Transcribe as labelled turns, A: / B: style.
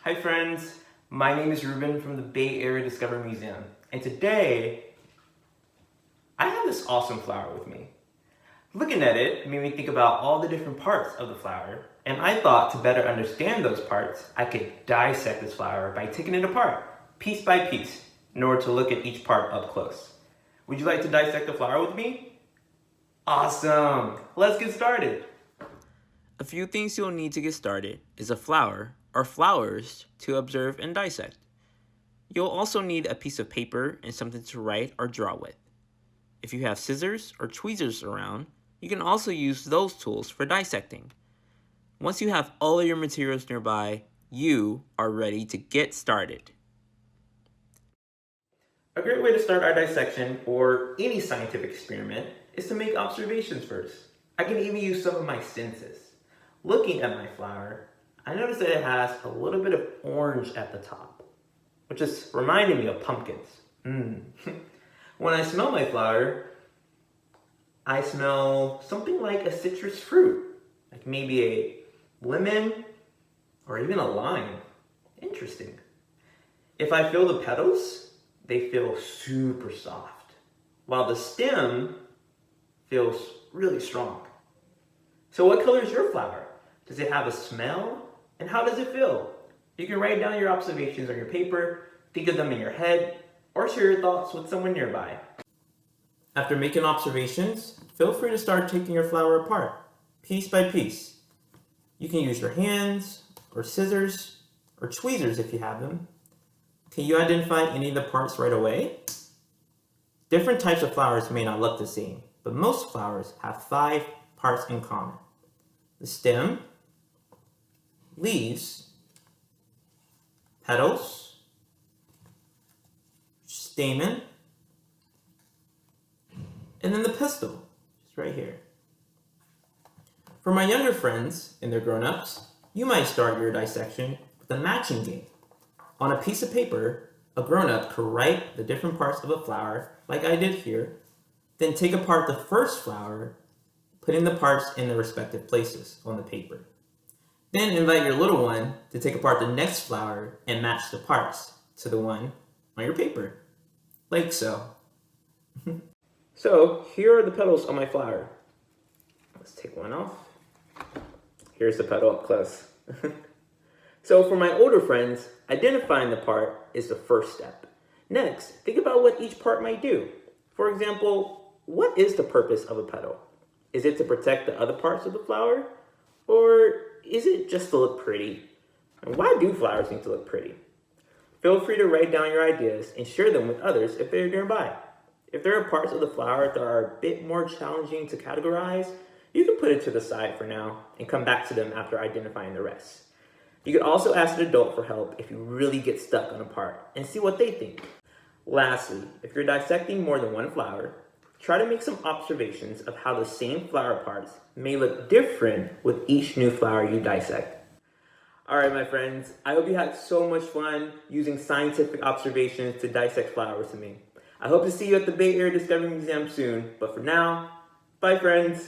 A: Hi friends, my name is Ruben from the Bay Area Discovery Museum, and today I have this awesome flower with me. Looking at it made me think about all the different parts of the flower, and I thought to better understand those parts, I could dissect this flower by taking it apart, piece by piece, in order to look at each part up close. Would you like to dissect the flower with me? Awesome! Let's get started! A few things you'll need to get started is a flower or flowers to observe and dissect. You'll also need a piece of paper and something to write or draw with. If you have scissors or tweezers around, you can also use those tools for dissecting. Once you have all of your materials nearby, you are ready to get started. A great way to start our dissection or any scientific experiment is to make observations first. I can even use some of my senses. Looking at my flower, I noticed that it has a little bit of orange at the top, which is reminding me of pumpkins. When I smell my flower, I smell something like a citrus fruit, like maybe a lemon or even a lime. Interesting. If I feel the petals, they feel super soft, while the stem feels really strong. So what color is your flower? Does it have a smell? And how does it feel? You can write down your observations on your paper, think of them in your head, or share your thoughts with someone nearby. After making observations, feel free to start taking your flower apart, piece by piece. You can use your hands, or scissors, or tweezers if you have them. Can you identify any of the parts right away? Different types of flowers may not look the same, but most flowers have 5 parts in common: the stem, leaves, petals, stamen, and then the pistil, just right here. For my younger friends and their grown-ups, you might start your dissection with a matching game. On a piece of paper, a grown-up could write the different parts of a flower, like I did here, then take apart the first flower, putting the parts in their respective places on the paper. Then invite your little one to take apart the next flower and match the parts to the one on your paper, like so. So here are the petals on my flower. Let's take one off. Here's the petal up close. So for my older friends, identifying the part is the first step. Next, think about what each part might do. For example, what is the purpose of a petal? Is it to protect the other parts of the flower? Or is it just to look pretty? And why do flowers need to look pretty? Feel free to write down your ideas and share them with others if they're nearby. If there are parts of the flower that are a bit more challenging to categorize, you can put it to the side for now and come back to them after identifying the rest. You could also ask an adult for help if you really get stuck on a part and see what they think. Lastly, if you're dissecting more than one flower, try to make some observations of how the same flower parts may look different with each new flower you dissect. Alright my friends, I hope you had so much fun using scientific observations to dissect flowers to me. I hope to see you at the Bay Area Discovery Museum soon, but for now, bye friends!